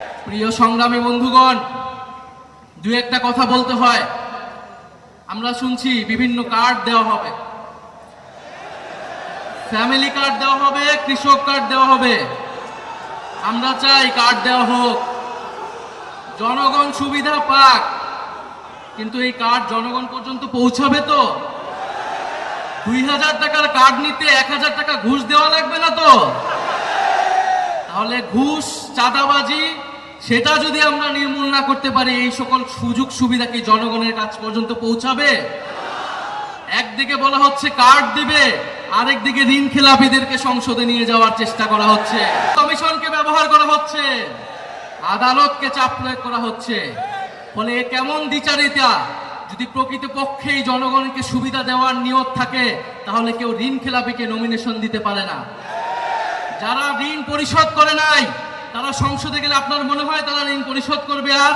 প্রিয় সংগ্রামী বন্ধুগণ, দুই একটা কথা বলতে হয়। আমরা শুনছি বিভিন্ন কার্ড দেওয়া হবে, ফ্যামিলি কার্ড দেওয়া হবে, কৃষক কার্ড দেওয়া হবে। আমরা চাই কার্ড দেওয়া হোক, জনগণ সুবিধা পাক, কিন্তু এই কার্ড জনগণ পর্যন্ত পৌঁছাবে তো? 2000 টাকার কার্ড নিতে 1000 টাকা ঘুষ দেওয়া লাগবে না তো? তাহলে ঘুষ, চাঁদাবাজি সেটা যদি আমরা নির্মূল না করতে পারি, এই সকল সুযোগ সুবিধা কি জনগণের কাছ পর্যন্ত পৌঁছাবে? একদিকে বলা হচ্ছে কার্ড দিবে, আরেকদিকে ঋণ খেলাপিদেরকে সংসদে নিয়ে যাওয়ার চেষ্টা করা হচ্ছে, কমিশনকে ব্যবহার করা হচ্ছে, আদালতকে চাপ প্রয়োগ করা হচ্ছে। ফলে কেমন দ্বিচারিতা? যদি প্রকৃতপক্ষেই জনগণকে সুবিধা দেওয়ার নিয়ত থাকে, তাহলে কেউ ঋণ খেলাপিকে নমিনেশন দিতে পারে না। যারা ঋণ পরিশোধ করে নাই, তারা সংসদে গেলে আপনার মনে হয় তারা ঋণ পরিশোধ করবে? আর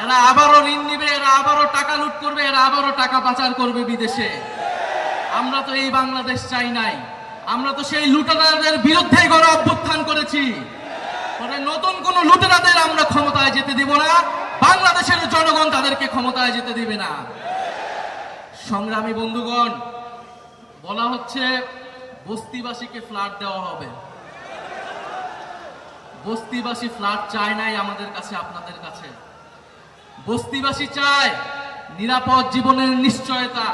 এরা আবারও ঋণ নিবে, এরা আবারও টাকা লুট করবে, এরা আবারও টাকা পাচার করবে বিদেশে। আমরা তো এই বাংলাদেশ চাই নাই, আমরা তো সেই লুটেরাদের বিরুদ্ধে গণ অভ্যুত্থান করেছি। ফলে নতুন কোন লুটেরাদের আমরা ক্ষমতায় যেতে দিব না, বাংলাদেশের জনগণ তাদেরকে ক্ষমতায় যেতে দিবে না। সংগ্রামী বন্ধুগণ, বলা হচ্ছে বস্তিবাসীকে ফ্ল্যাট দেওয়া হবে। বস্তিবাসী ফ্ল্যাট চায় নাই আমাদের কাছে, আপনাদের কাছে। বস্তিবাসী চায় নিরাপদ জীবনের নিশ্চয়তা,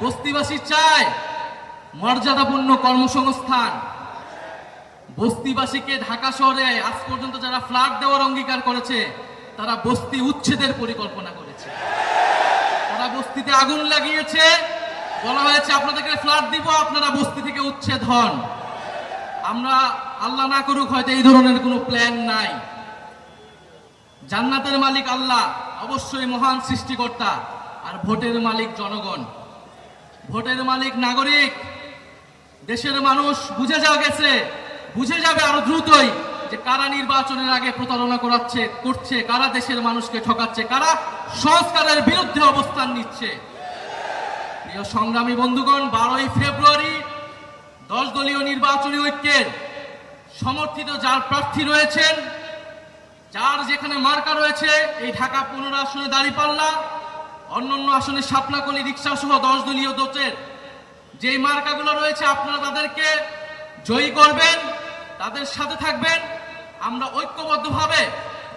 বস্তিবাসী চায় মর্যাদাপূর্ণ কর্মসংস্থান। বস্তিবাসীকে ঢাকা শহরে আজ পর্যন্ত যারা ফ্ল্যাট দেওয়ার অঙ্গীকার করেছে, তারা বস্তি উচ্ছেদের পরিকল্পনা করেছে। তারা বস্তিতে আগুন লাগিয়েছে, বলা হয়েছে আপনাদেরকে ফ্ল্যাট দিব, আপনারা বস্তি থেকে উচ্ছেদ হন। আমরা আল্লাহ না করুক হয়তো এই ধরনের কোনো প্ল্যান নাই। জান্নাতের মালিক আল্লাহ, অবশ্যই মহান সৃষ্টিকর্তা, আর ভোটের মালিক জনগণ, ভোটের মালিক নাগরিক। দেশের মানুষ বুঝে যাবে আরো দ্রুতই যে কারা নির্বাচনের আগে প্রতারণা করছে, কারা দেশের মানুষকে ঠকাচ্ছে, কারা সংস্কারের বিরুদ্ধে অবস্থান নিচ্ছে। প্রিয় সংগ্রামী বন্ধুগণ, 12ই ফেব্রুয়ারি 10 দলীয় নির্বাচনী ঐক্যের সমর্থিত যার প্রার্থী রয়েছেন, যার যেখানে মার্কা রয়েছে, এই ঢাকা 15 আসনে দাঁড়িপাল্লা, অন্যান্য আসনে শাপলাকলি, রিক্সা সহ 10 দলীয় জোটের যেই মার্কাগুলো রয়েছে, আপনারা তাদেরকে জয়ী করবেন, তাদের সাথে থাকবেন। আমরা ঐক্যবদ্ধভাবে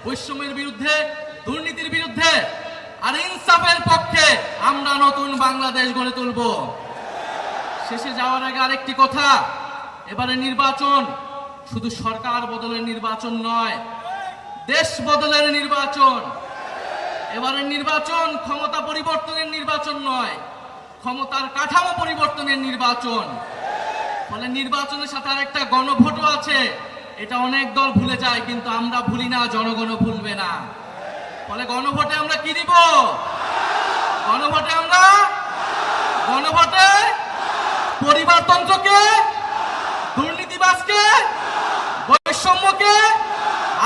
বৈষম্যের বিরুদ্ধে, দুর্নীতির বিরুদ্ধে আর ইনসাফের পক্ষে আমরা নতুন বাংলাদেশ গড়ে তুলব। শেষে যাওয়ার আগে আরেকটি কথা, এবারে নির্বাচন শুধু সরকার বদলের নির্বাচন নয়, দেশ বদলের নির্বাচন। এবারের নির্বাচন ক্ষমতা পরিবর্তনের নির্বাচন নয়, ক্ষমতার কাঠামো পরিবর্তনের নির্বাচন। ফলে নির্বাচনের সাথে আরেকটা গণভোটও আছে, এটা অনেক দল ভুলে যায়, কিন্তু আমরা ভুলি না, জনগণও ভুলবে না। ফলে গণভোটে আমরা কি দিব? গণভোটে পরিবারতন্ত্রকে, দুর্নীতিবাজকে, বৈষম্যকে,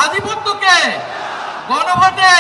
আধিপত্যকে, গণভোটে